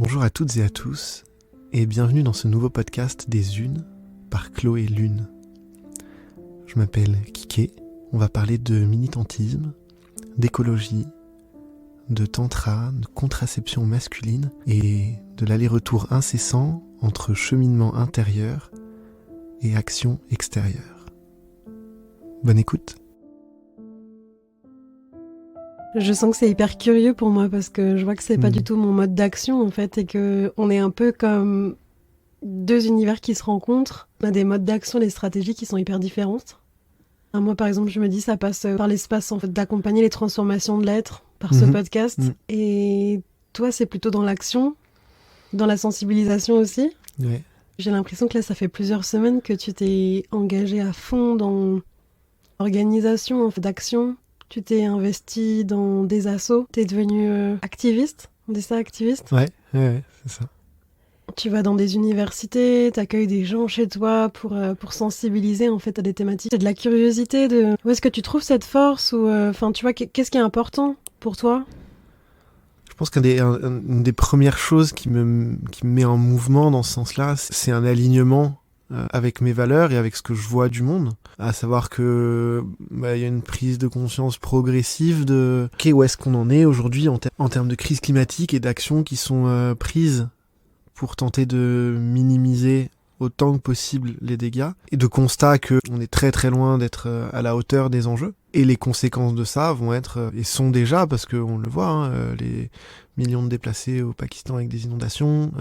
Bonjour à toutes et à tous, et bienvenue dans ce nouveau podcast des Unes par Chloé Lune. Je m'appelle Kiké, on va parler de militantisme, d'écologie, de tantra, de contraception masculine et de l'aller-retour incessant entre cheminement intérieur et action extérieure. Bonne écoute. Je sens que c'est hyper curieux pour moi parce que je vois que c'est pas du tout mon mode d'action en fait et que on est un peu comme deux univers qui se rencontrent. On a des modes d'action, des stratégies qui sont hyper différentes. Moi par exemple, je me dis ça passe par l'espace en fait d'accompagner les transformations de l'être par ce podcast et toi c'est plutôt dans l'action, dans la sensibilisation aussi. Ouais. J'ai l'impression que là ça fait plusieurs semaines que tu t'es engagé à fond dans l'organisation en fait, d'action. Tu t'es investi dans des assos, t'es devenu activiste, on dit ça activiste ? Ouais, c'est ça. Tu vas dans des universités, t'accueilles des gens chez toi pour sensibiliser en fait à des thématiques. C'est de la curiosité de où est-ce que tu trouves cette force ou tu vois qu'est-ce qui est important pour toi ? Je pense qu'une des premières choses qui me met en mouvement dans ce sens-là, c'est un alignement avec mes valeurs et avec ce que je vois du monde. À savoir que y a une prise de conscience progressive de où est-ce qu'on en est aujourd'hui en termes de crise climatique et d'actions qui sont prises pour tenter de minimiser autant que possible les dégâts, et de constat qu'on est très très loin d'être à la hauteur des enjeux. Et les conséquences de ça vont être, et sont déjà, parce qu'on le voit, les millions de déplacés au Pakistan avec des inondations,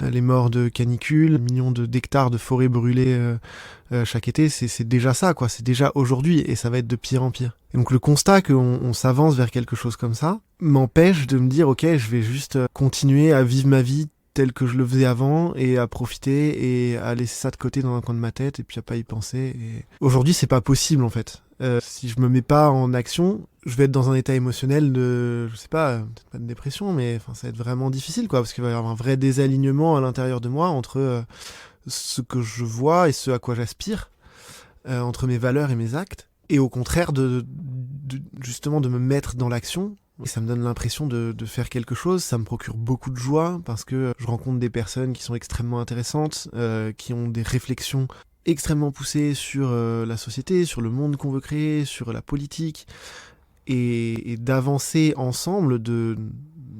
les morts de canicules, millions d'hectares de forêts brûlées chaque été, c'est déjà ça, quoi. C'est déjà aujourd'hui, et ça va être de pire en pire. Et donc le constat qu'on s'avance vers quelque chose comme ça m'empêche de me dire, ok, je vais juste continuer à vivre ma vie tel que je le faisais avant et à profiter et à laisser ça de côté dans un coin de ma tête et puis à pas y penser. Et aujourd'hui, c'est pas possible en fait. Si je me mets pas en action, je vais être dans un état émotionnel de, je sais pas, peut-être pas de dépression, mais enfin ça va être vraiment difficile quoi, parce qu'il va y avoir un vrai désalignement à l'intérieur de moi entre ce que je vois et ce à quoi j'aspire, entre mes valeurs et mes actes, et au contraire justement de me mettre dans l'action. Et ça me donne l'impression de faire quelque chose, ça me procure beaucoup de joie parce que je rencontre des personnes qui sont extrêmement intéressantes, qui ont des réflexions extrêmement poussées sur la société, sur le monde qu'on veut créer, sur la politique, et d'avancer ensemble,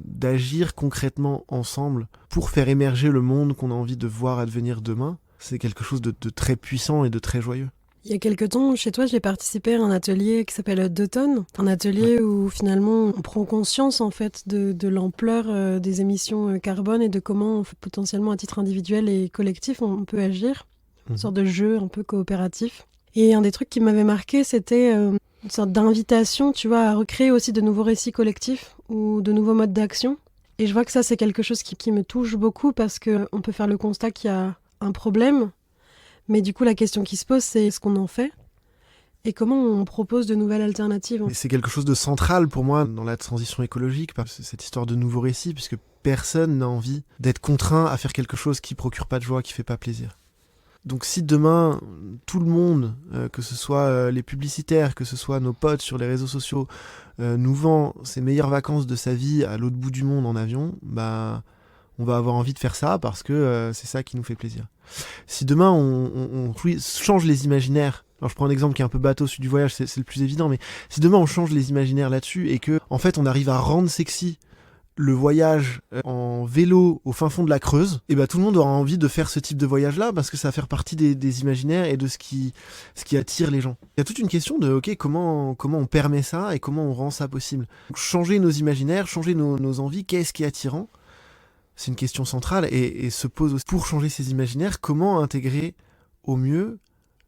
d'agir concrètement ensemble pour faire émerger le monde qu'on a envie de voir advenir demain. C'est quelque chose de très puissant et de très joyeux. Il y a quelques temps, chez toi, j'ai participé à un atelier qui s'appelle D'automne. Un atelier où finalement on prend conscience en fait de l'ampleur des émissions carbone et de comment potentiellement à titre individuel et collectif on peut agir. Une sorte de jeu un peu coopératif. Et un des trucs qui m'avait marqué, c'était une sorte d'invitation, tu vois, à recréer aussi de nouveaux récits collectifs ou de nouveaux modes d'action. Et je vois que ça, c'est quelque chose qui me touche beaucoup parce qu'on peut faire le constat qu'il y a un problème. Mais du coup, la question qui se pose, c'est ce qu'on en fait et comment on propose de nouvelles alternatives. Mais c'est quelque chose de central pour moi dans la transition écologique, parce que cette histoire de nouveaux récits, puisque personne n'a envie d'être contraint à faire quelque chose qui procure pas de joie, qui fait pas plaisir. Donc si demain, tout le monde, que ce soit les publicitaires, que ce soit nos potes sur les réseaux sociaux, nous vend ses meilleures vacances de sa vie à l'autre bout du monde en avion, on va avoir envie de faire ça parce que c'est ça qui nous fait plaisir. Si demain on change les imaginaires, alors je prends un exemple qui est un peu bateau, celui du voyage, c'est le plus évident, mais si demain on change les imaginaires là-dessus et que en fait on arrive à rendre sexy le voyage en vélo au fin fond de la Creuse, et tout le monde aura envie de faire ce type de voyage-là parce que ça va faire partie des imaginaires et de ce qui attire les gens. Il y a toute une question de comment on permet ça et comment on rend ça possible. Donc, changer nos imaginaires, changer nos envies, qu'est-ce qui est attirant ? C'est une question centrale et se pose aussi, pour changer ces imaginaires, comment intégrer au mieux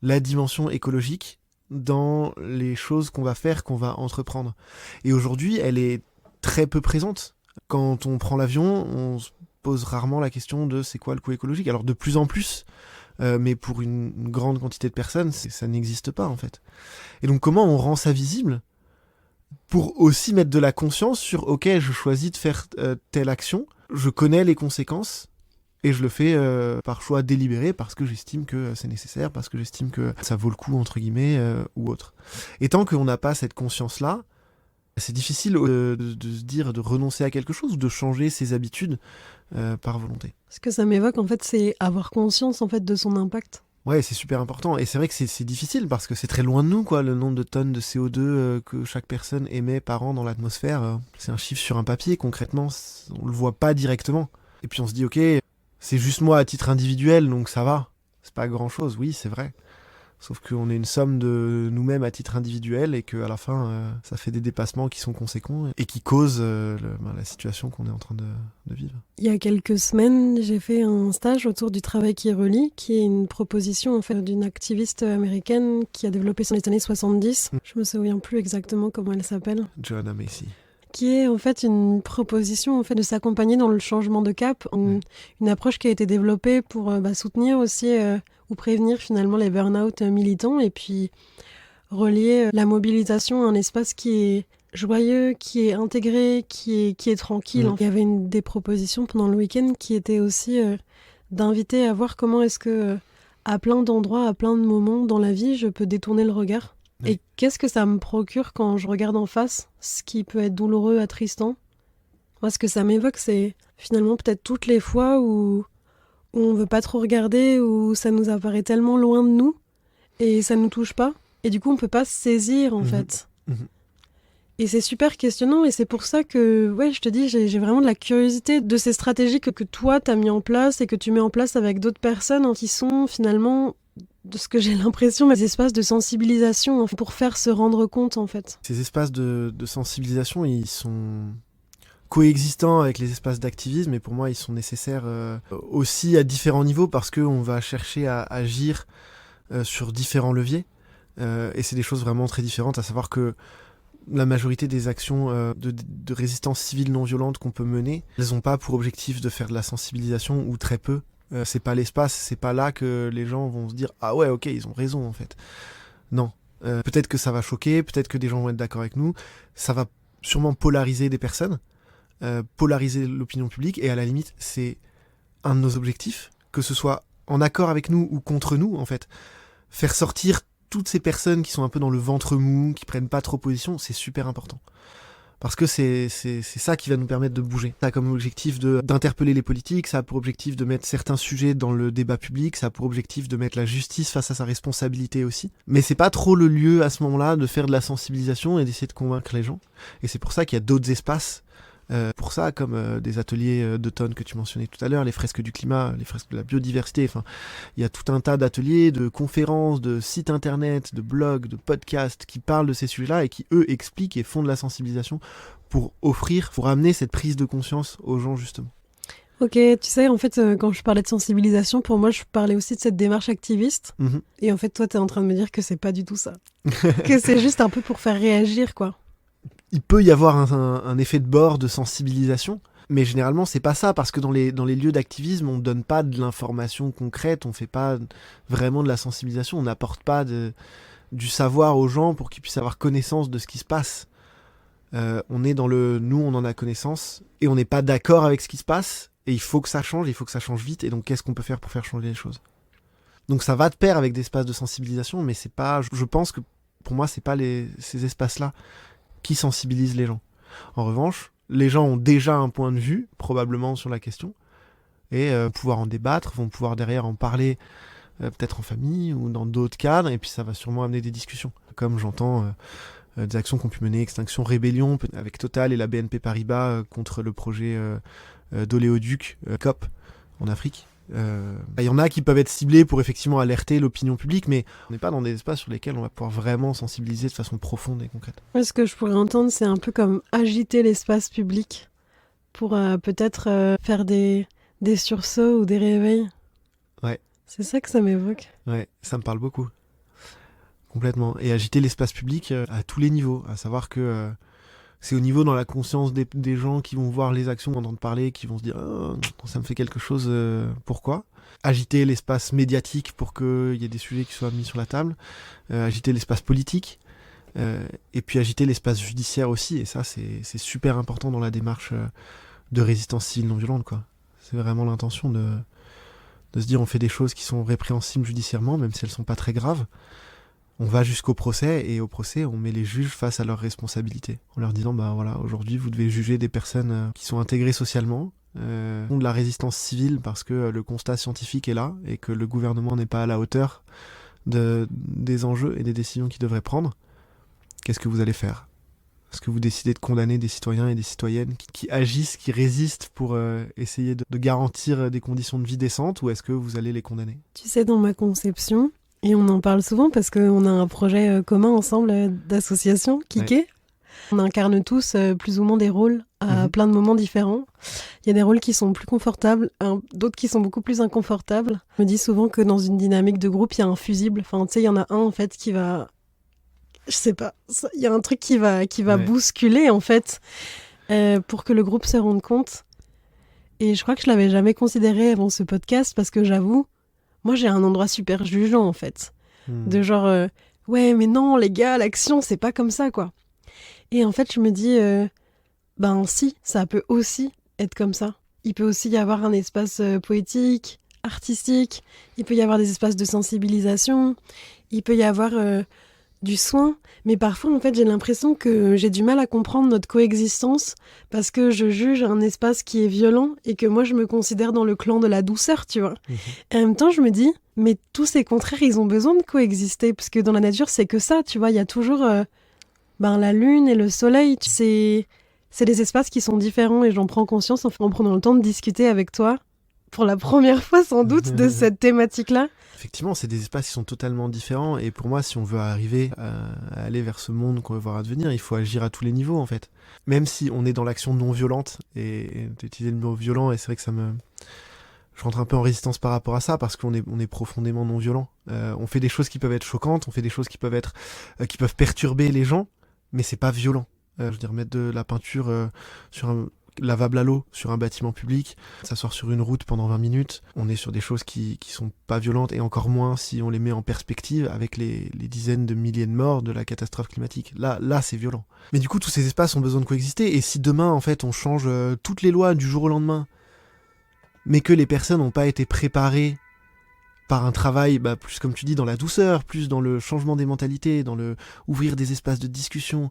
la dimension écologique dans les choses qu'on va faire, qu'on va entreprendre. Et aujourd'hui, elle est très peu présente. Quand on prend l'avion, on se pose rarement la question de c'est quoi le coût écologique. Alors de plus en plus, mais pour une grande quantité de personnes, ça n'existe pas en fait. Et donc comment on rend ça visible pour aussi mettre de la conscience sur ok, je choisis de faire telle action, je connais les conséquences et je le fais par choix délibéré parce que j'estime que c'est nécessaire, parce que j'estime que ça vaut le coup entre guillemets ou autre. Et tant qu'on n'a pas cette conscience-là, C'est difficile de se dire de renoncer à quelque chose ou de changer ses habitudes par volonté. Ce que ça m'évoque, en fait, c'est avoir conscience en fait, de son impact. Ouais, c'est super important. Et c'est vrai que c'est difficile parce que c'est très loin de nous, quoi, le nombre de tonnes de CO2 que chaque personne émet par an dans l'atmosphère. C'est un chiffre sur un papier, concrètement, on le voit pas directement. Et puis on se dit, ok, c'est juste moi à titre individuel, donc ça va. C'est pas grand-chose, oui, c'est vrai. Sauf qu'on est une somme de nous-mêmes à titre individuel et qu'à la fin, ça fait des dépassements qui sont conséquents et qui causent la situation qu'on est en train de vivre. Il y a quelques semaines, j'ai fait un stage autour du travail qui relie, qui est une proposition en fait, d'une activiste américaine qui a développé ça dans les années 70. Je me souviens plus exactement comment elle s'appelle. Joanna Macy. Qui est en fait une proposition en fait, de s'accompagner dans le changement de cap, une approche qui a été développée pour soutenir aussi ou prévenir finalement les burn-out militants et puis relier la mobilisation à un espace qui est joyeux, qui est intégré, qui est tranquille. Il y avait des propositions pendant le week-end qui étaient aussi d'inviter à voir comment est-ce que à plein d'endroits, à plein de moments dans la vie, je peux détourner le regard. Et qu'est-ce que ça me procure quand je regarde en face, ce qui peut être douloureux, attristant. Moi, ce que ça m'évoque, c'est finalement peut-être toutes les fois où on veut pas trop regarder, où ça nous apparaît tellement loin de nous, et ça nous touche pas. Et du coup, on peut pas se saisir, en fait. Et c'est super questionnant, et c'est pour ça que, ouais, je te dis, j'ai vraiment de la curiosité de ces stratégies que toi, t'as mis en place, et que tu mets en place avec d'autres personnes qui sont finalement... de ce que j'ai l'impression, des espaces de sensibilisation pour faire se rendre compte en fait. Ces espaces de sensibilisation, ils sont coexistants avec les espaces d'activisme et pour moi ils sont nécessaires aussi à différents niveaux parce qu'on va chercher à agir sur différents leviers et c'est des choses vraiment très différentes, à savoir que la majorité des actions de résistance civile non violente qu'on peut mener, elles n'ont pas pour objectif de faire de la sensibilisation ou très peu. C'est pas l'espace, c'est pas là que les gens vont se dire « Ah ouais, ok, ils ont raison en fait ». Non. Peut-être que ça va choquer, peut-être que des gens vont être d'accord avec nous, ça va sûrement polariser des personnes, polariser l'opinion publique, et à la limite, c'est un de nos objectifs, que ce soit en accord avec nous ou contre nous en fait. Faire sortir toutes ces personnes qui sont un peu dans le ventre mou, qui prennent pas trop position, c'est super important. Parce que c'est ça qui va nous permettre de bouger. Ça a comme objectif d'interpeller les politiques, ça a pour objectif de mettre certains sujets dans le débat public, ça a pour objectif de mettre la justice face à sa responsabilité aussi. Mais c'est pas trop le lieu à ce moment-là de faire de la sensibilisation et d'essayer de convaincre les gens. Et c'est pour ça qu'il y a d'autres espaces pour ça, comme des ateliers d'automne que tu mentionnais tout à l'heure, les fresques du climat, les fresques de la biodiversité. Enfin, il y a tout un tas d'ateliers, de conférences, de sites internet, de blogs, de podcasts qui parlent de ces sujets-là et qui, eux, expliquent et font de la sensibilisation pour amener cette prise de conscience aux gens, justement. Ok, tu sais, en fait, quand je parlais de sensibilisation, pour moi, je parlais aussi de cette démarche activiste. Et en fait, toi, t'es en train de me dire que c'est pas du tout ça. Que c'est juste un peu pour faire réagir, quoi. Il peut y avoir un effet de bord de sensibilisation, mais généralement c'est pas ça, parce que dans les lieux d'activisme on donne pas de l'information concrète, on fait pas vraiment de la sensibilisation, on n'apporte pas du savoir aux gens pour qu'ils puissent avoir connaissance de ce qui se passe. On est dans nous on en a connaissance et on n'est pas d'accord avec ce qui se passe et il faut que ça change vite, et donc qu'est-ce qu'on peut faire pour faire changer les choses? Donc ça va de pair avec des espaces de sensibilisation, mais c'est pas, je pense que pour moi c'est pas ces espaces-là qui sensibilise les gens. En revanche, les gens ont déjà un point de vue, probablement, sur la question, et pouvoir en débattre, vont pouvoir derrière en parler, peut-être en famille ou dans d'autres cadres, et puis ça va sûrement amener des discussions. Comme j'entends des actions qu'ont pu mener Extinction Rébellion avec Total et la BNP Paribas contre le projet d'oléoduc COP en Afrique. Il y en a qui peuvent être ciblés pour effectivement alerter l'opinion publique, mais on n'est pas dans des espaces sur lesquels on va pouvoir vraiment sensibiliser de façon profonde et concrète. Ce que je pourrais entendre, c'est un peu comme agiter l'espace public pour peut-être faire des sursauts ou des réveils. Ouais. C'est ça que ça m'évoque. Ouais, ça me parle beaucoup. Complètement. Et agiter l'espace public à tous les niveaux, à savoir que c'est au niveau dans la conscience des gens qui vont voir les actions, entendre parler, qui vont se dire oh, ça me fait quelque chose, pourquoi ? Agiter l'espace médiatique pour qu'il y ait des sujets qui soient mis sur la table, agiter l'espace politique, et puis agiter l'espace judiciaire aussi, et ça c'est super important dans la démarche de résistance civile non violente, quoi. C'est vraiment l'intention de se dire on fait des choses qui sont répréhensibles judiciairement, même si elles sont pas très graves, On va jusqu'au procès, et au procès, on met les juges face à leurs responsabilités. En leur disant, bah voilà, aujourd'hui, vous devez juger des personnes qui sont intégrées socialement, de la résistance civile, parce que le constat scientifique est là, et que le gouvernement n'est pas à la hauteur des enjeux et des décisions qu'il devrait prendre. Qu'est-ce que vous allez faire ? Est-ce que vous décidez de condamner des citoyens et des citoyennes qui agissent, qui résistent pour essayer de garantir des conditions de vie décentes, ou est-ce que vous allez les condamner ? Tu sais, dans ma conception, et on en parle souvent parce qu'on a un projet commun ensemble d'association, Kiké. Ouais. On incarne tous plus ou moins des rôles à plein de moments différents. Il y a des rôles qui sont plus confortables, d'autres qui sont beaucoup plus inconfortables. Je me dis souvent que dans une dynamique de groupe, il y a un fusible. Enfin, tu sais, il y en a un en fait qui va... Je sais pas, il y a un truc qui va bousculer en fait pour que le groupe se rende compte. Et je crois que je l'avais jamais considéré avant ce podcast parce que j'avoue, moi j'ai un endroit super jugeant en fait. De genre, ouais mais non les gars, l'action c'est pas comme ça quoi. Et en fait je me dis, ben si, ça peut aussi être comme ça. Il peut aussi y avoir un espace poétique, artistique, il peut y avoir des espaces de sensibilisation, il peut y avoir... du soin, mais parfois en fait j'ai l'impression que j'ai du mal à comprendre notre coexistence parce que je juge un espace qui est violent et que moi je me considère dans le clan de la douceur, tu vois. Et en même temps je me dis, mais tous ces contraires ils ont besoin de coexister parce que dans la nature c'est que ça, tu vois, il y a toujours la lune et le soleil, c'est des espaces qui sont différents et j'en prends conscience en prenant le temps de discuter avec toi pour la première fois sans doute de cette thématique-là. Effectivement, c'est des espaces qui sont totalement différents et pour moi, si on veut arriver à aller vers ce monde qu'on veut voir advenir, il faut agir à tous les niveaux en fait. Même si on est dans l'action non violente, et d'utiliser le mot violent, et c'est vrai que je rentre un peu en résistance par rapport à ça parce qu'on est profondément non violent. On fait des choses qui peuvent être choquantes, on fait des choses qui peuvent perturber les gens, mais c'est pas violent. Je veux dire, mettre de la peinture sur un lavable à l'eau sur un bâtiment public, s'asseoir sur une route pendant 20 minutes, on est sur des choses qui sont pas violentes, et encore moins si on les met en perspective avec les dizaines de milliers de morts de la catastrophe climatique. Là c'est violent. Mais du coup tous ces espaces ont besoin de coexister, et si demain en fait on change toutes les lois du jour au lendemain, mais que les personnes n'ont pas été préparées par un travail, plus comme tu dis, dans la douceur, plus dans le changement des mentalités, dans le ouvrir des espaces de discussion,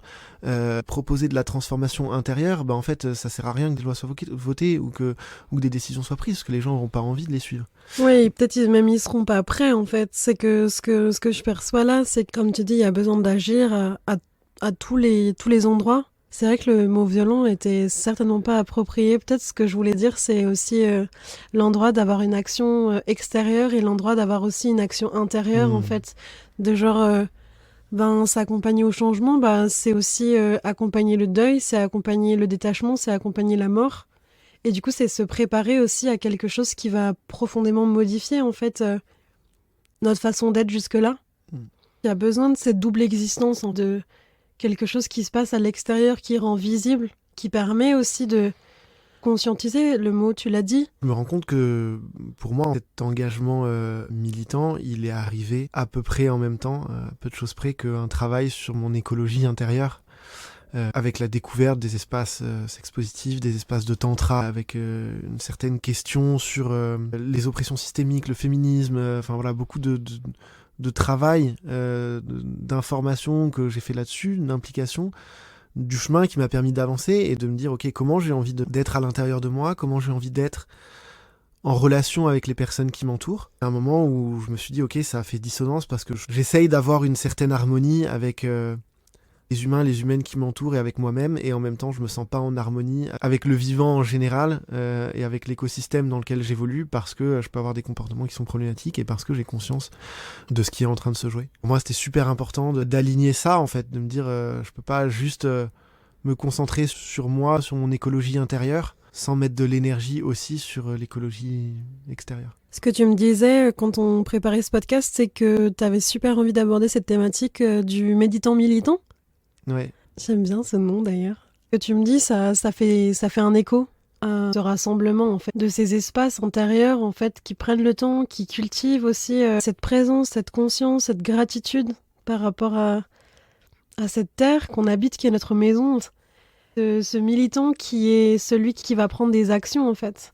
proposer de la transformation intérieure, en fait, ça sert à rien que des lois soient votées ou que des décisions soient prises, parce que les gens n'auront pas envie de les suivre. Oui, peut-être même ils seront pas prêts, en fait. C'est que ce que je perçois là, c'est que, comme tu dis, il y a besoin d'agir à tous les endroits. C'est vrai que le mot violent était certainement pas approprié. Peut-être ce que je voulais dire, c'est aussi l'endroit d'avoir une action extérieure et l'endroit d'avoir aussi une action intérieure, en fait. De genre, s'accompagner au changement, c'est aussi accompagner le deuil, c'est accompagner le détachement, c'est accompagner la mort. Et du coup, c'est se préparer aussi à quelque chose qui va profondément modifier, en fait, notre façon d'être jusque-là. Il y a besoin de cette double existence, de... quelque chose qui se passe à l'extérieur, qui rend visible, qui permet aussi de conscientiser, le mot, tu l'as dit. Je me rends compte que, pour moi, cet engagement militant, il est arrivé à peu près en même temps, peu de choses près, qu'un travail sur mon écologie intérieure, avec la découverte des espaces sexpositifs, des espaces de tantra, avec une certaine question sur les oppressions systémiques, le féminisme, beaucoup de travail, d'informations que j'ai fait là-dessus, d'implication, du chemin qui m'a permis d'avancer et de me dire, ok, comment j'ai envie d'être à l'intérieur de moi, comment j'ai envie d'être en relation avec les personnes qui m'entourent. À un moment où je me suis dit, ok, ça a fait dissonance parce que j'essaye d'avoir une certaine harmonie avec les humains, les humaines qui m'entourent et avec moi-même, et en même temps je me sens pas en harmonie avec le vivant en général et avec l'écosystème dans lequel j'évolue, parce que je peux avoir des comportements qui sont problématiques et parce que j'ai conscience de ce qui est en train de se jouer. Pour moi c'était super important d'aligner ça en fait, de me dire je peux pas juste me concentrer sur moi, sur mon écologie intérieure, sans mettre de l'énergie aussi sur l'écologie extérieure. Ce que tu me disais quand on préparait ce podcast, c'est que tu avais super envie d'aborder cette thématique du méditant militant. Ouais. J'aime bien ce nom d'ailleurs. Ce que tu me dis, ça fait un écho à ce rassemblement en fait, de ces espaces intérieurs en fait, qui prennent le temps, qui cultivent aussi cette présence, cette conscience, cette gratitude par rapport à cette terre qu'on habite, qui est notre maison. Ce militant qui est celui qui va prendre des actions en fait.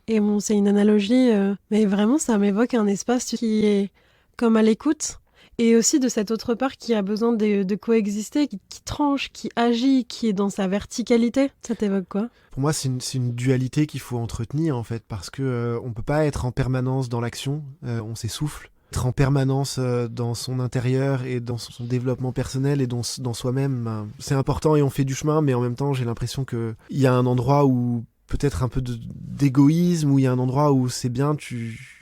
Et bon, c'est une analogie, mais vraiment ça m'évoque un espace qui est comme à l'écoute Et aussi de cette autre part qui a besoin de coexister, qui tranche, qui agit, qui est dans sa verticalité. Ça t'évoque quoi? Pour moi, c'est une dualité qu'il faut entretenir, en fait, parce que on peut pas être en permanence dans l'action, on s'essouffle. Être en permanence dans son intérieur et dans son développement personnel et dans soi-même, c'est important et on fait du chemin, mais en même temps, j'ai l'impression qu'il y a un endroit où peut-être un peu d'égoïsme, où il y a un endroit où c'est bien,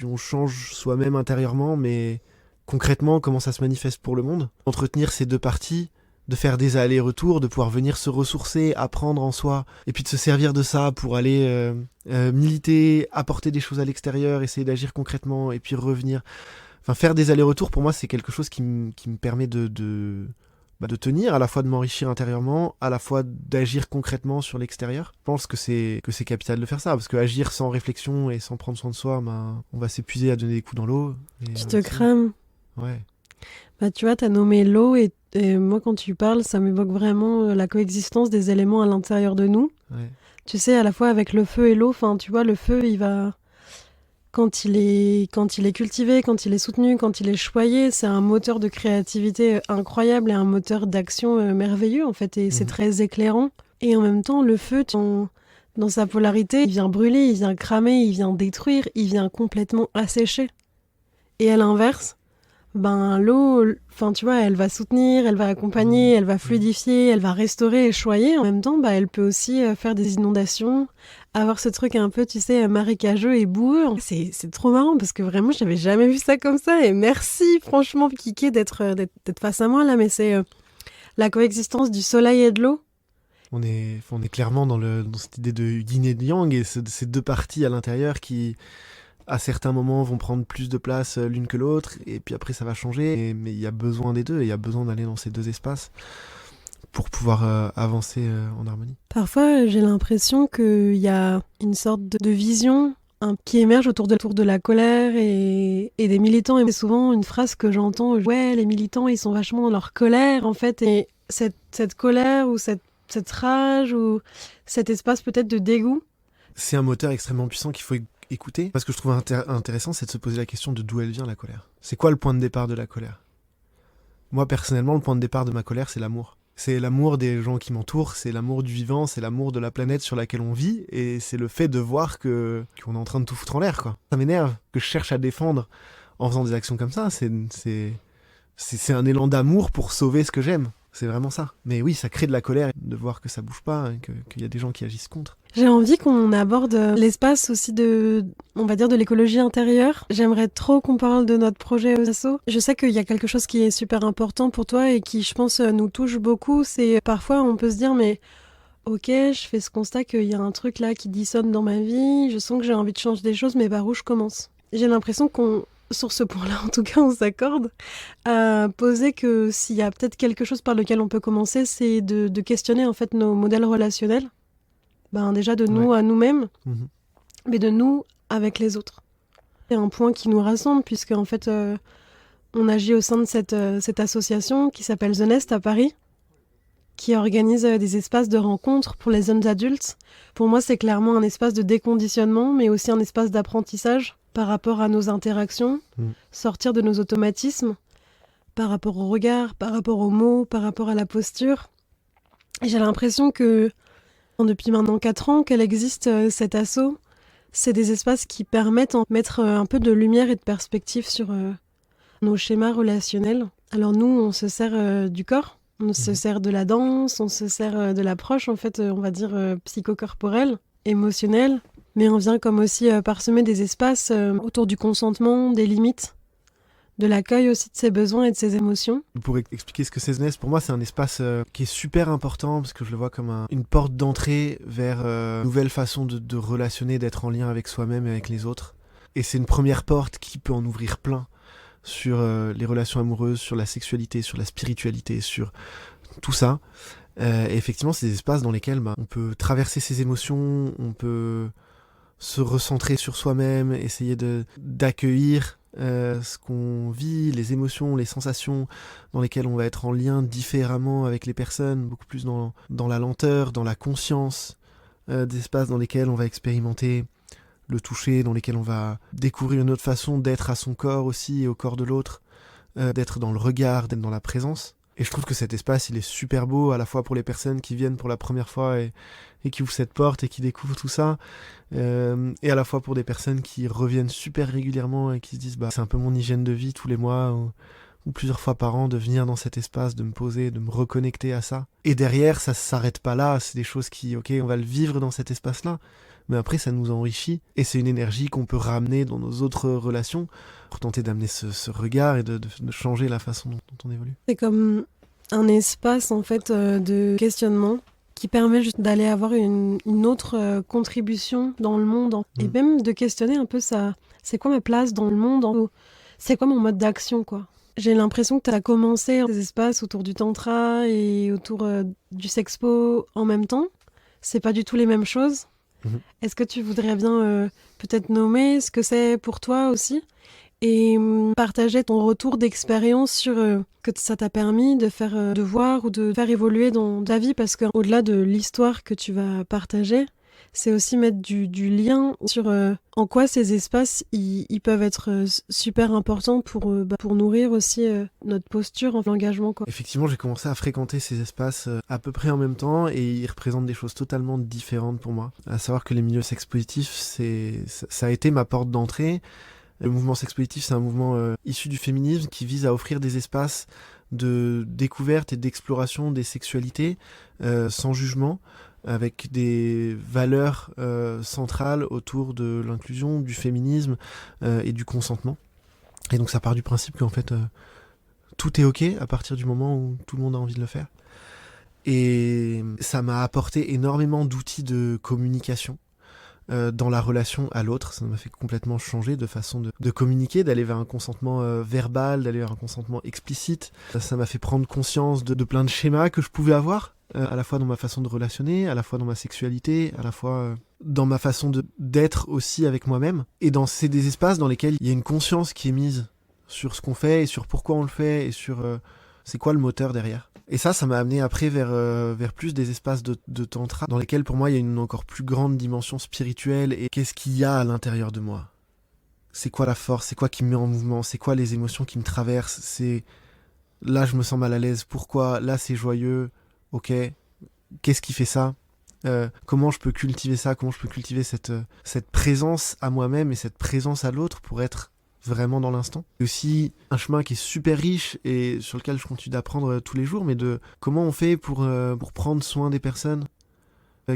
on change soi-même intérieurement, mais concrètement, comment ça se manifeste pour le monde? Entretenir ces deux parties, de faire des allers-retours, de pouvoir venir se ressourcer, apprendre en soi, et puis de se servir de ça pour aller militer, apporter des choses à l'extérieur, essayer d'agir concrètement, et puis revenir. Enfin, faire des allers-retours, pour moi, c'est quelque chose qui me permet de tenir, à la fois de m'enrichir intérieurement, à la fois d'agir concrètement sur l'extérieur. Je pense que c'est capital de faire ça, parce que agir sans réflexion et sans prendre soin de soi, on va s'épuiser à donner des coups dans l'eau. Tu te crames. Ouais. Bah, tu vois, t'as nommé l'eau et moi, quand tu parles, ça m'évoque vraiment la coexistence des éléments à l'intérieur de nous. Ouais. Tu sais, à la fois avec le feu et l'eau, enfin, tu vois, le feu, il va... Quand il est cultivé, quand il est soutenu, quand il est choyé, c'est un moteur de créativité incroyable et un moteur d'action merveilleux, en fait, et c'est très éclairant. Et en même temps, le feu, dans sa polarité, il vient brûler, il vient cramer, il vient détruire, il vient complètement assécher. Et à l'inverse, ben l'eau, enfin tu vois, elle va soutenir, elle va accompagner, elle va fluidifier, elle va restaurer et choyer. En même temps, bah, elle peut aussi faire des inondations, avoir ce truc un peu, tu sais, marécageux et boueux. C'est trop marrant parce que vraiment, j'avais jamais vu ça comme ça. Et merci, franchement, Kiki, d'être face à moi là. Mais c'est la coexistence du soleil et de l'eau. On est clairement dans cette idée de yin et de yang et ces deux parties à l'intérieur qui, à certains moments, vont prendre plus de place l'une que l'autre, et puis après ça va changer, mais il y a besoin des deux, et il y a besoin d'aller dans ces deux espaces pour pouvoir avancer en harmonie. Parfois, j'ai l'impression qu'il y a une sorte de vision qui émerge autour de la colère et des militants, et c'est souvent une phrase que j'entends, ouais, les militants, ils sont vachement dans leur colère, en fait, et cette colère, ou cette rage, ou cet espace peut-être de dégoût. C'est un moteur extrêmement puissant qu'il faut écouter. Ce que je trouve intéressant, c'est de se poser la question de d'où elle vient, la colère. C'est quoi le point de départ de la colère? Moi, personnellement, le point de départ de ma colère, c'est l'amour. C'est l'amour des gens qui m'entourent, c'est l'amour du vivant, c'est l'amour de la planète sur laquelle on vit, et c'est le fait de voir qu'on est en train de tout foutre en l'air, quoi. Ça m'énerve que je cherche à défendre en faisant des actions comme ça. C'est un élan d'amour pour sauver ce que j'aime. C'est vraiment ça. Mais oui, ça crée de la colère de voir que ça bouge pas, qu'il y a des gens qui agissent contre. J'ai envie qu'on aborde l'espace aussi on va dire, de l'écologie intérieure. J'aimerais trop qu'on parle de notre projet aux assos. Je sais qu'il y a quelque chose qui est super important pour toi et qui, je pense, nous touche beaucoup. C'est parfois, on peut se dire, mais ok, je fais ce constat qu'il y a un truc là qui dissonne dans ma vie. Je sens que j'ai envie de changer des choses, mais par où je commence? J'ai l'impression sur ce point-là, en tout cas, on s'accorde à poser que s'il y a peut-être quelque chose par lequel on peut commencer, c'est de questionner en fait nos modèles relationnels. Ben, déjà de nous à nous-mêmes, mais de nous avec les autres. C'est un point qui nous rassemble, puisque en fait, on agit au sein de cette association qui s'appelle The Nest à Paris, qui organise des espaces de rencontres pour les jeunes adultes. Pour moi, c'est clairement un espace de déconditionnement, mais aussi un espace d'apprentissage par rapport à nos interactions, sortir de nos automatismes, par rapport au regard, par rapport aux mots, par rapport à la posture. Et j'ai l'impression que depuis maintenant 4 ans qu'elle existe, cet asso, c'est des espaces qui permettent de mettre un peu de lumière et de perspective sur nos schémas relationnels. Alors nous, on se sert du corps, on se sert de la danse, on se sert de l'approche, en fait, on va dire psychocorporelle, émotionnelle, mais on vient comme aussi parsemer des espaces autour du consentement, des limites, de l'accueil aussi de ses besoins et de ses émotions. Pour expliquer ce que c'est The Nest, pour moi c'est un espace qui est super important parce que je le vois comme une porte d'entrée vers une nouvelle façon de relationner, d'être en lien avec soi-même et avec les autres. Et c'est une première porte qui peut en ouvrir plein sur les relations amoureuses, sur la sexualité, sur la spiritualité, sur tout ça. Et effectivement, c'est des espaces dans lesquels on peut traverser ses émotions, on peut se recentrer sur soi-même, essayer d'accueillir ce qu'on vit, les émotions, les sensations dans lesquelles on va être en lien différemment avec les personnes, beaucoup plus dans la lenteur, dans la conscience, des espaces dans lesquels on va expérimenter le toucher, dans lesquels on va découvrir une autre façon d'être à son corps aussi et au corps de l'autre, d'être dans le regard, d'être dans la présence. Et je trouve que cet espace, il est super beau, à la fois pour les personnes qui viennent pour la première fois et qui ouvrent cette porte et qui découvrent tout ça, et à la fois pour des personnes qui reviennent super régulièrement et qui se disent c'est un peu mon hygiène de vie tous les mois ou plusieurs fois par an de venir dans cet espace, de me poser, de me reconnecter à ça. Et derrière, ça s'arrête pas là, c'est des choses qui, ok, on va le vivre dans cet espace-là, mais après ça nous enrichit et c'est une énergie qu'on peut ramener dans nos autres relations pour tenter d'amener ce regard et de changer la façon dont on évolue. C'est comme un espace en fait de questionnement qui permet juste d'aller avoir une autre contribution dans le monde et même de questionner un peu ça. C'est quoi ma place dans le monde, c'est quoi mon mode d'action quoi. J'ai l'impression que tu as commencé des espaces autour du tantra et autour du sexpo en même temps. C'est pas du tout les mêmes choses. Est-ce que tu voudrais bien peut-être nommer ce que c'est pour toi aussi et partager ton retour d'expérience sur que ça t'a permis de faire de voir ou de faire évoluer dans ta vie parce qu'au-delà de l'histoire que tu vas partager, c'est aussi mettre du lien sur en quoi ces espaces ils peuvent être super importants pour nourrir aussi notre posture en l'engagement quoi. Effectivement, j'ai commencé à fréquenter ces espaces à peu près en même temps et ils représentent des choses totalement différentes pour moi. À savoir que les milieux sexpositifs, ça a été ma porte d'entrée. Le mouvement sexpositif, c'est un mouvement issu du féminisme qui vise à offrir des espaces de découverte et d'exploration des sexualités sans jugement, avec des valeurs centrales autour de l'inclusion, du féminisme et du consentement. Et donc ça part du principe qu'en fait tout est ok à partir du moment où tout le monde a envie de le faire. Et ça m'a apporté énormément d'outils de communication dans la relation à l'autre. Ça m'a fait complètement changer de façon de communiquer, d'aller vers un consentement verbal, d'aller vers un consentement explicite. Ça m'a fait prendre conscience de plein de schémas que je pouvais avoir, à la fois dans ma façon de relationner, à la fois dans ma sexualité, à la fois dans ma façon d'être aussi avec moi-même. Et c'est des espaces dans lesquels il y a une conscience qui est mise sur ce qu'on fait et sur pourquoi on le fait et sur c'est quoi le moteur derrière. Et ça m'a amené après vers plus des espaces de tantra dans lesquels pour moi il y a une encore plus grande dimension spirituelle et qu'est-ce qu'il y a à l'intérieur de moi. C'est quoi la force, c'est quoi qui me met en mouvement, c'est quoi les émotions qui me traversent, c'est là je me sens mal à l'aise, pourquoi, là c'est joyeux, ok, qu'est-ce qui fait ça, comment je peux cultiver ça, comment je peux cultiver cette présence à moi-même et cette présence à l'autre pour être vraiment dans l'instant. C'est aussi un chemin qui est super riche et sur lequel je continue d'apprendre tous les jours, mais de comment on fait pour prendre soin des personnes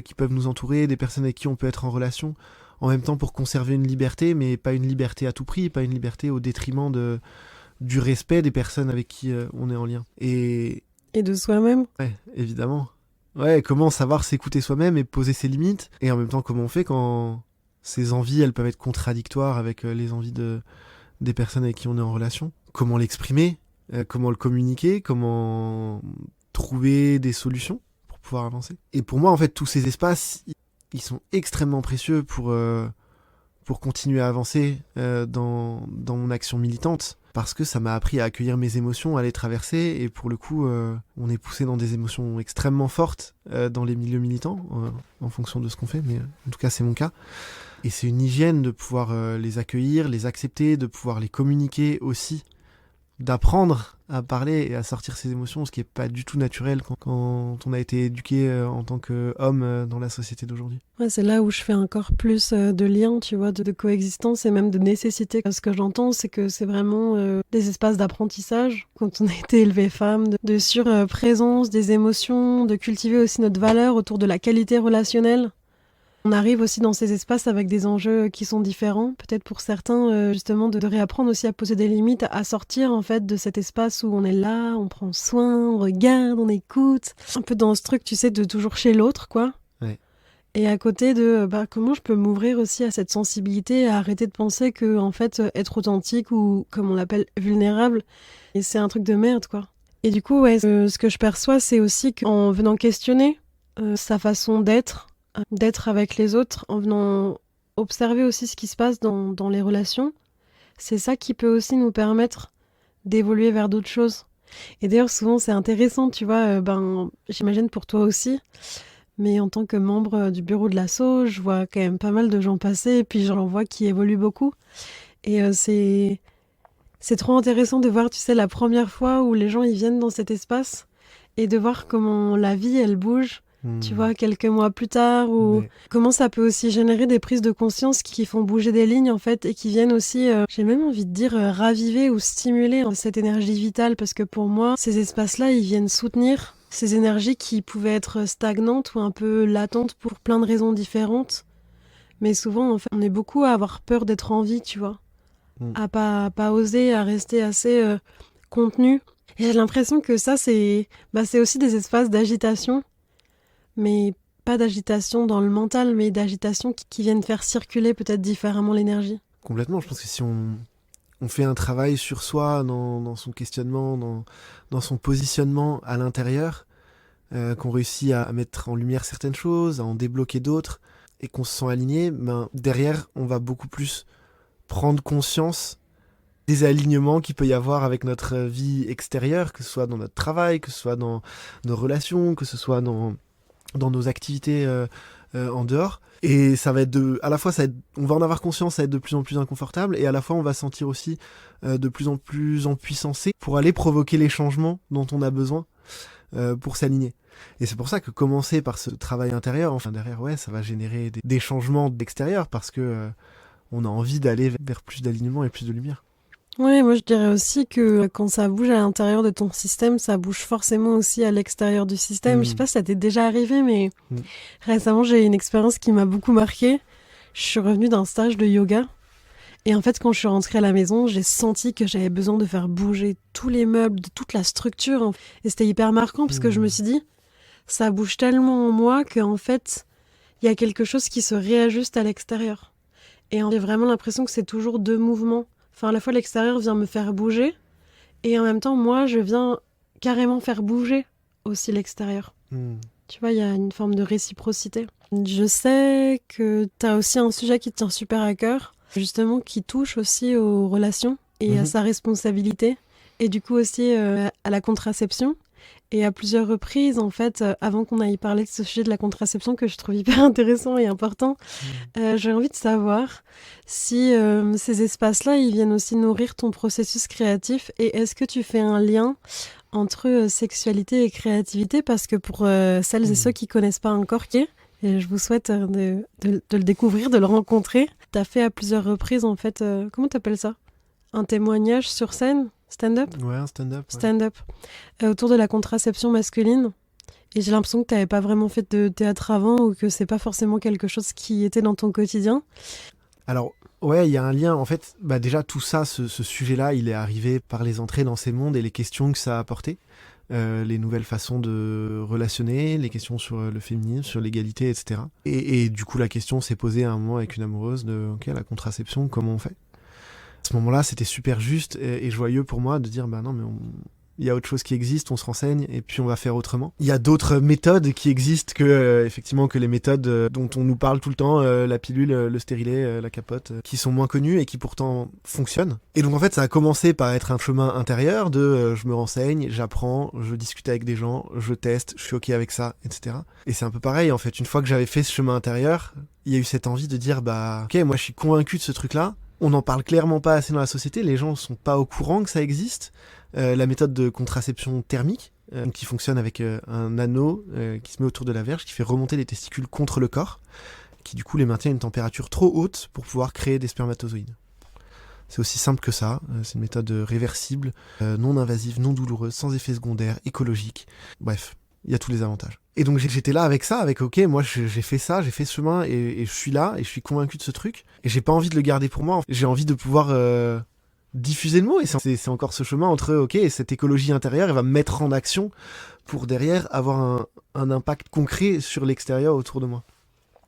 qui peuvent nous entourer, des personnes avec qui on peut être en relation, en même temps pour conserver une liberté, mais pas une liberté à tout prix, pas une liberté au détriment du respect des personnes avec qui on est en lien. Et de soi-même. Ouais, évidemment. Ouais, comment savoir s'écouter soi-même et poser ses limites, et en même temps comment on fait quand ces envies, elles peuvent être contradictoires avec les envies des personnes avec qui on est en relation. Comment l'exprimer, comment le communiquer, comment trouver des solutions pour pouvoir avancer. Et pour moi, en fait, tous ces espaces, ils sont extrêmement précieux pour continuer à avancer dans mon action militante, parce que ça m'a appris à accueillir mes émotions, à les traverser, et pour le coup, on est poussé dans des émotions extrêmement fortes dans les milieux militants, en fonction de ce qu'on fait, mais en tout cas, c'est mon cas. Et c'est une hygiène de pouvoir les accueillir, les accepter, de pouvoir les communiquer aussi, d'apprendre à parler et à sortir ses émotions, ce qui n'est pas du tout naturel quand on a été éduqué en tant qu'homme dans la société d'aujourd'hui. Ouais, c'est là où je fais encore plus de liens, tu vois, de coexistence et même de nécessité. Ce que j'entends, c'est que c'est vraiment des espaces d'apprentissage, quand on a été élevé femme, de surprésence des émotions, de cultiver aussi notre valeur autour de la qualité relationnelle. On arrive aussi dans ces espaces avec des enjeux qui sont différents. Peut-être pour certains, justement, de réapprendre aussi à poser des limites, à sortir en fait de cet espace où on est là, on prend soin, on regarde, on écoute. Un peu dans ce truc, tu sais, de toujours chez l'autre, quoi. Ouais. Et à côté de comment je peux m'ouvrir aussi à cette sensibilité, à arrêter de penser que, en fait, être authentique ou, comme on l'appelle, vulnérable, et c'est un truc de merde, quoi. Et du coup, ouais, ce que je perçois, c'est aussi qu'en venant questionner sa façon d'être avec les autres, en venant observer aussi ce qui se passe dans les relations, c'est ça qui peut aussi nous permettre d'évoluer vers d'autres choses. Et d'ailleurs, souvent, c'est intéressant, tu vois, j'imagine pour toi aussi, mais en tant que membre du bureau de l'asso, je vois quand même pas mal de gens passer, et puis j'en vois qui évoluent beaucoup. Et c'est C'est trop intéressant de voir, tu sais, la première fois où les gens ils viennent dans cet espace et de voir comment la vie elle bouge, tu vois, quelques mois plus tard, ou Mais comment ça peut aussi générer des prises de conscience qui font bouger des lignes en fait et qui viennent aussi, j'ai même envie de dire, raviver ou stimuler cette énergie vitale, parce que pour moi, ces espaces-là, ils viennent soutenir ces énergies qui pouvaient être stagnantes ou un peu latentes pour plein de raisons différentes. Mais souvent, en fait, on est beaucoup à avoir peur d'être en vie, tu vois, mm, à pas oser, à rester assez contenu. Et j'ai l'impression que ça, c'est aussi des espaces d'agitation, mais pas d'agitation dans le mental, mais d'agitation qui viennent faire circuler peut-être différemment l'énergie. complètement, je pense que si on fait un travail sur soi, dans son questionnement, dans son positionnement à l'intérieur, qu'on réussit à mettre en lumière certaines choses, à en débloquer d'autres, et qu'on se sent aligné, ben, derrière, on va beaucoup plus prendre conscience des alignements qu'il peut y avoir avec notre vie extérieure, que ce soit dans notre travail, que ce soit dans nos relations, que ce soit dans nos activités en dehors. Et ça va être à la fois, on va en avoir conscience, ça va être de plus en plus inconfortable, et à la fois, on va sentir aussi de plus en plus empuissancé pour aller provoquer les changements dont on a besoin pour s'aligner. Et c'est pour ça que commencer par ce travail intérieur, enfin derrière, ouais, ça va générer des changements d'extérieur, parce que on a envie d'aller vers plus d'alignement et plus de lumière. Ouais, moi je dirais aussi que quand ça bouge à l'intérieur de ton système, ça bouge forcément aussi à l'extérieur du système. Je sais pas si ça t'est déjà arrivé, mais récemment j'ai eu une expérience qui m'a beaucoup marquée. Je suis revenue d'un stage de yoga. Et en fait, quand je suis rentrée à la maison, j'ai senti que j'avais besoin de faire bouger tous les meubles, de toute la structure. Et c'était hyper marquant parce que je me suis dit, ça bouge tellement en moi qu'en fait, il y a quelque chose qui se réajuste à l'extérieur. Et j'ai vraiment l'impression que c'est toujours deux mouvements. Enfin, à la fois, l'extérieur vient me faire bouger, et en même temps, moi, je viens carrément faire bouger aussi l'extérieur. Tu vois, il y a une forme de réciprocité. Je sais que tu as aussi un sujet qui te tient super à cœur, justement, qui touche aussi aux relations et à sa responsabilité, et du coup aussi à la contraception. Et à plusieurs reprises, en fait, avant qu'on aille parler de ce sujet de la contraception que je trouve hyper intéressant et important, j'ai envie de savoir si ces espaces-là, ils viennent aussi nourrir ton processus créatif, et est-ce que tu fais un lien entre sexualité et créativité, parce que pour celles et ceux qui connaissent pas encore Kay, et je vous souhaite de le découvrir, de le rencontrer. Tu as fait à plusieurs reprises, en fait, comment t'appelles ça? Un témoignage sur scène? Stand-up? Ouais, un stand-up. Ouais. Stand-up. Autour de la contraception masculine. Et j'ai l'impression que tu n'avais pas vraiment fait de théâtre avant, ou que c'est pas forcément quelque chose qui était dans ton quotidien. Alors, ouais, il y a un lien. En fait, bah déjà, tout ça, ce sujet-là, il est arrivé par les entrées dans ces mondes et les questions que ça a apporté. Les nouvelles façons de relationner, les questions sur le féminisme, sur l'égalité, etc. Et du coup, la question s'est posée à un moment avec une amoureuse de, ok, la contraception, comment on fait? À ce moment-là, c'était super juste et joyeux pour moi de dire, bah non, mais il y a autre chose qui existe, on se renseigne et puis on va faire autrement. Il y a d'autres méthodes qui existent effectivement, que les méthodes dont on nous parle tout le temps, la pilule, le stérilet, la capote, qui sont moins connues et qui pourtant fonctionnent. Et donc en fait, ça a commencé par être un chemin intérieur de je me renseigne, j'apprends, je discute avec des gens, je teste, je suis ok avec ça, etc. Et c'est un peu pareil en fait. Une fois que j'avais fait ce chemin intérieur, il y a eu cette envie de dire, bah ok, moi je suis convaincu de ce truc-là. On n'en parle clairement pas assez dans la société, les gens sont pas au courant que ça existe. La méthode de contraception thermique, qui fonctionne avec un anneau qui se met autour de la verge, qui fait remonter les testicules contre le corps, qui du coup les maintient à une température trop haute pour pouvoir créer des spermatozoïdes. C'est aussi simple que ça, c'est une méthode réversible, non invasive, non douloureuse, sans effet secondaire, écologique, bref, il y a tous les avantages. Et donc j'étais là avec ça, avec ok, moi j'ai fait ça, j'ai fait ce chemin, et je suis là, et je suis convaincu de ce truc, et j'ai pas envie de le garder pour moi, j'ai envie de pouvoir diffuser le mot, et c'est encore ce chemin entre ok, cette écologie intérieure, elle va me mettre en action pour derrière avoir un impact concret sur l'extérieur autour de moi.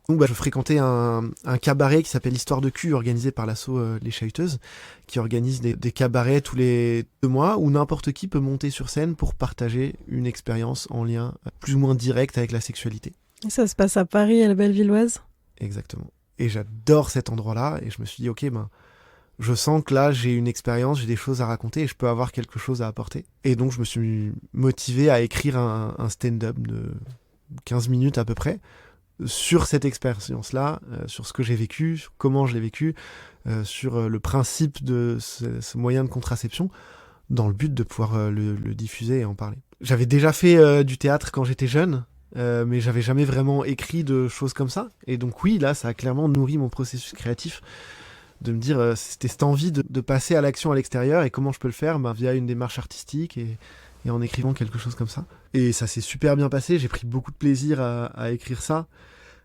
Donc bah, je fréquentais un cabaret qui s'appelle Histoire de cul, organisé par l'asso Les Chahuteuses, qui organise des cabarets tous les 2 mois où n'importe qui peut monter sur scène pour partager une expérience en lien plus ou moins direct avec la sexualité. Et ça se passe à Paris, à la Bellevilloise? Exactement. Et j'adore cet endroit-là, et je me suis dit ok, ben je sens que là j'ai une expérience, j'ai des choses à raconter et je peux avoir quelque chose à apporter. Et donc je me suis motivé à écrire un stand-up de 15 minutes à peu près, sur cette expérience-là, sur ce que j'ai vécu, sur comment je l'ai vécu, sur le principe de ce moyen de contraception, dans le but de pouvoir le diffuser et en parler. J'avais déjà fait du théâtre quand j'étais jeune, mais j'avais jamais vraiment écrit de choses comme ça. Et donc oui, là, ça a clairement nourri mon processus créatif, de me dire, c'était cette envie de passer à l'action à l'extérieur, et comment je peux le faire via une démarche artistique et en écrivant quelque chose comme ça. Et ça s'est super bien passé, j'ai pris beaucoup de plaisir à écrire ça.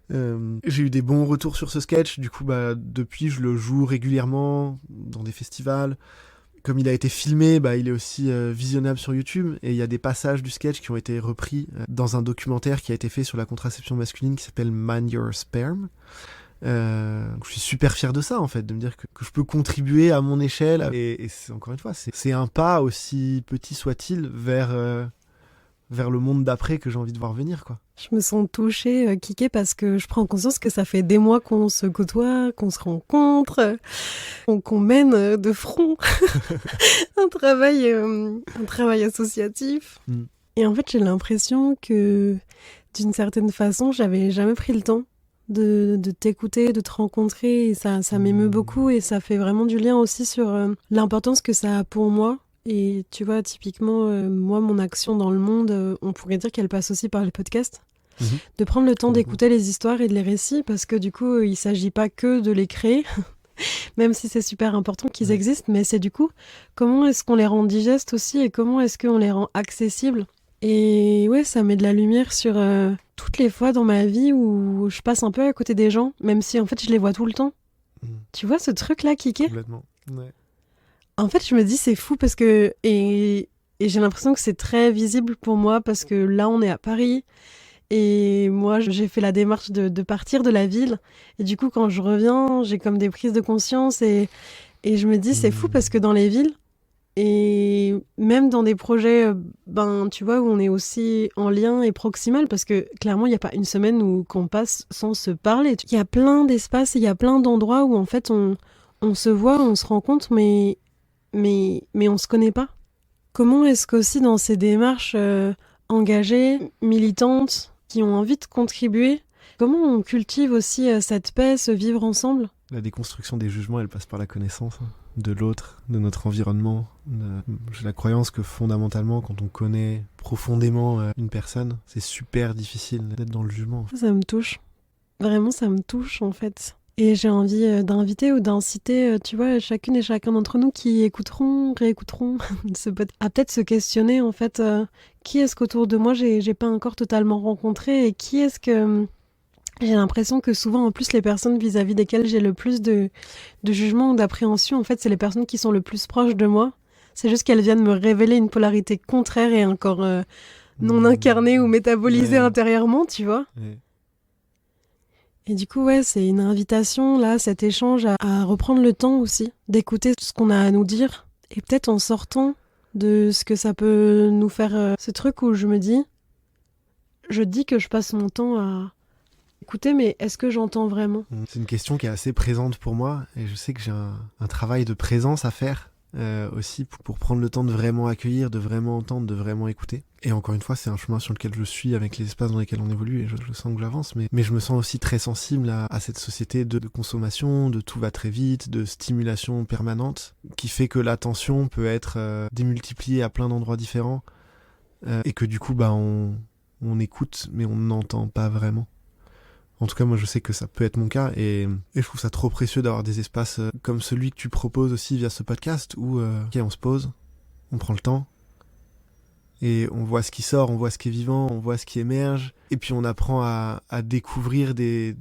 J'ai eu des bons retours sur ce sketch, du coup depuis je le joue régulièrement dans des festivals. Comme il a été filmé, il est aussi visionnable sur YouTube, et il y a des passages du sketch qui ont été repris dans un documentaire qui a été fait sur la contraception masculine qui s'appelle Mind Your Sperm. Je suis super fier de ça, en fait, de me dire que je peux contribuer à mon échelle, et c'est, encore une fois, c'est un pas, aussi petit soit-il, vers le monde d'après que j'ai envie de voir venir, quoi. Je me sens touchée, Kiké, parce que je prends conscience que ça fait des mois qu'on se côtoie, qu'on se rencontre, qu'on mène de front un travail associatif. Et en fait, j'ai l'impression que, d'une certaine façon, j'avais jamais pris le temps de t'écouter, de te rencontrer, et ça m'émeut beaucoup, et ça fait vraiment du lien aussi sur l'importance que ça a pour moi. Et tu vois, typiquement, moi, mon action dans le monde, on pourrait dire qu'elle passe aussi par les podcasts. De prendre le temps d'écouter les histoires et de les récits, parce que du coup, il ne s'agit pas que de les créer, même si c'est super important qu'ils existent, mais c'est du coup, comment est-ce qu'on les rend digestes aussi, et comment est-ce qu'on les rend accessibles. Et ouais, ça met de la lumière sur toutes les fois dans ma vie où je passe un peu à côté des gens, même si en fait je les vois tout le temps. Tu vois ce truc-là, Kiké ? Complètement, ouais. En fait, je me dis, c'est fou parce que... Et j'ai l'impression que c'est très visible pour moi parce que là, on est à Paris. Et moi, j'ai fait la démarche de partir de la ville. Et du coup, quand je reviens, j'ai comme des prises de conscience. Et je me dis, c'est fou parce que dans les villes, et même dans des projets, tu vois, où on est aussi en lien et proximal, parce que clairement, il n'y a pas une semaine qu'on passe sans se parler. Il y a plein d'espaces, il y a plein d'endroits où en fait, on se voit, on se rencontre, mais on se connaît pas. Comment est-ce qu'aussi dans ces démarches engagées, militantes, qui ont envie de contribuer, comment on cultive aussi cette paix, ce vivre ensemble ? La déconstruction des jugements, elle passe par la connaissance de l'autre, de notre environnement. J'ai la croyance que fondamentalement, quand on connaît profondément une personne, c'est super difficile d'être dans le jugement. Ça me touche. Vraiment, ça me touche en fait. Et j'ai envie d'inviter ou d'inciter, tu vois, chacune et chacun d'entre nous qui écouteront, réécouteront à peut-être se questionner en fait, qui est-ce qu'autour de moi j'ai pas encore totalement rencontré, et qui est-ce que j'ai l'impression que souvent en plus les personnes vis-à-vis desquelles j'ai le plus de jugement ou d'appréhension, en fait c'est les personnes qui sont le plus proches de moi. C'est juste qu'elles viennent me révéler une polarité contraire et encore non incarnée ou métabolisée intérieurement, tu vois. Et du coup, ouais, c'est une invitation, là, cet échange, à reprendre le temps aussi, d'écouter ce qu'on a à nous dire, et peut-être en sortant de ce que ça peut nous faire, ce truc où je dis que je passe mon temps à écouter, mais est-ce que j'entends vraiment ? C'est une question qui est assez présente pour moi, et je sais que j'ai un travail de présence à faire, aussi pour prendre le temps de vraiment accueillir, de vraiment entendre, de vraiment écouter. Et encore une fois, c'est un chemin sur lequel je suis avec les espaces dans lesquels on évolue, et je sens que j'avance, mais je me sens aussi très sensible à cette société de consommation, de tout va très vite, de stimulation permanente, qui fait que l'attention peut être démultipliée à plein d'endroits différents, et que du coup, on écoute, mais on n'entend pas vraiment. En tout cas, moi, je sais que ça peut être mon cas, et je trouve ça trop précieux d'avoir des espaces comme celui que tu proposes aussi via ce podcast, où on se pose, on prend le temps, et on voit ce qui sort, on voit ce qui est vivant, on voit ce qui émerge, et puis on apprend à découvrir des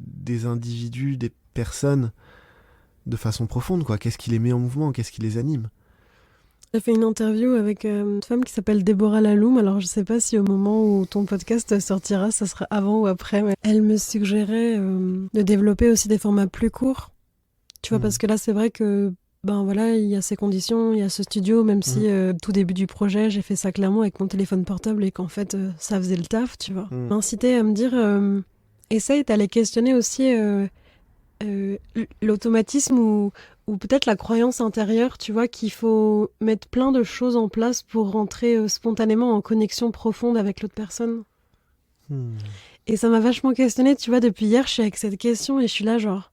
individus, des personnes de façon profonde, quoi. Qu'est-ce qui les met en mouvement, qu'est-ce qui les anime. J'ai fait une interview avec une femme qui s'appelle Déborah Laloum. Alors, je sais pas si au moment où ton podcast sortira, ça sera avant ou après, mais elle me suggérait de développer aussi des formats plus courts. Tu vois, parce que là, c'est vrai que, il y a ces conditions, il y a ce studio, même si tout début du projet, j'ai fait ça clairement avec mon téléphone portable et qu'en fait, ça faisait le taf, tu vois. M'inciter à me dire, essaye d'aller questionner aussi l'automatisme ou peut-être la croyance intérieure, tu vois, qu'il faut mettre plein de choses en place pour rentrer spontanément en connexion profonde avec l'autre personne. Et ça m'a vachement questionnée, tu vois, depuis hier, je suis avec cette question et je suis là genre,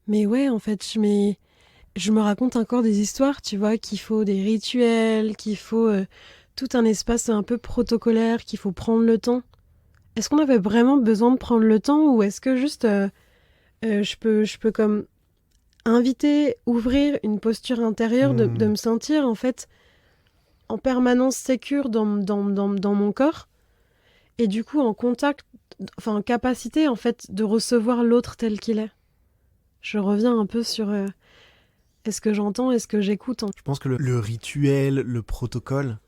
Mais ouais, en fait, je me raconte encore des histoires, tu vois, qu'il faut des rituels, qu'il faut tout un espace un peu protocolaire, qu'il faut prendre le temps. Est-ce qu'on avait vraiment besoin de prendre le temps ou est-ce que juste je peux comme inviter, ouvrir une posture intérieure de me sentir en fait en permanence sécure dans mon corps et du coup en contact, enfin en capacité en fait de recevoir l'autre tel qu'il est. Je reviens un peu sur est-ce que j'entends, est-ce que j'écoute. Je pense que le rituel, le protocole,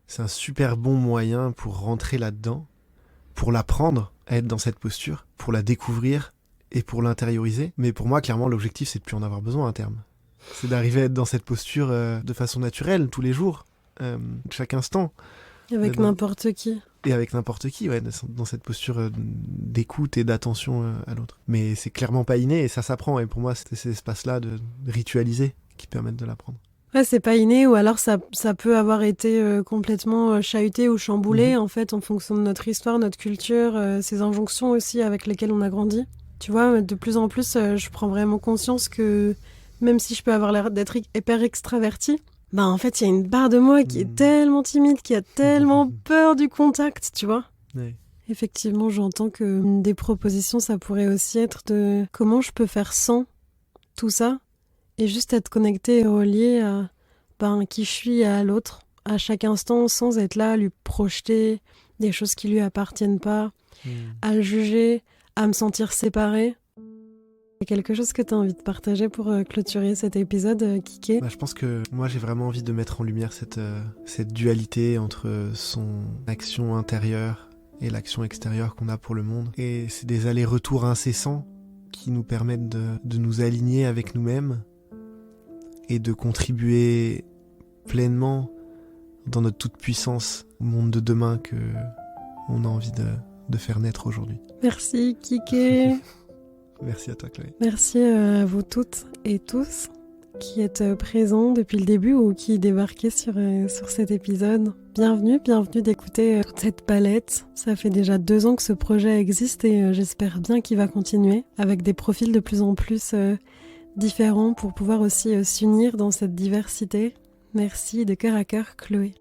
c'est un super bon moyen pour rentrer là-dedans, pour l'apprendre à être dans cette posture, pour la découvrir et pour l'intérioriser. Mais pour moi, clairement, l'objectif, c'est de plus en avoir besoin à terme. C'est d'arriver à être dans cette posture de façon naturelle, tous les jours, chaque instant. Avec n'importe qui. Et avec n'importe qui, ouais, dans cette posture d'écoute et d'attention à l'autre. Mais c'est clairement pas inné et ça s'apprend. Et pour moi, c'est ces espaces-là de ritualiser qui permettent de l'apprendre. Ouais, c'est pas inné ou alors ça peut avoir été complètement chahuté ou chamboulé en fait en fonction de notre histoire, notre culture, ces injonctions aussi avec lesquelles on a grandi. Tu vois, de plus en plus, je prends vraiment conscience que même si je peux avoir l'air d'être hyper extravertie, bah en fait, il y a une part de moi qui est tellement timide, qui a tellement peur du contact, tu vois. Ouais. Effectivement, j'entends que une des propositions, ça pourrait aussi être de comment je peux faire sans tout ça et juste être connecté et relié à qui je suis et à l'autre, à chaque instant, sans être là à lui projeter des choses qui lui appartiennent pas, à le juger, à me sentir séparée. Il y a quelque chose que tu as envie de partager pour clôturer cet épisode, Kiké? Je pense que moi j'ai vraiment envie de mettre en lumière cette dualité entre son action intérieure et l'action extérieure qu'on a pour le monde. Et c'est des allers-retours incessants qui nous permettent de nous aligner avec nous-mêmes et de contribuer pleinement dans notre toute-puissance au monde de demain que on a envie de faire naître aujourd'hui. Merci Kiké. Merci à toi Chloé. Merci à vous toutes et tous qui êtes présents depuis le début ou qui débarquez sur cet épisode. Bienvenue d'écouter toute cette palette. Ça fait déjà 2 ans que ce projet existe et j'espère bien qu'il va continuer avec des profils de plus en plus différents pour pouvoir aussi s'unir dans cette diversité. Merci de cœur à cœur Chloé.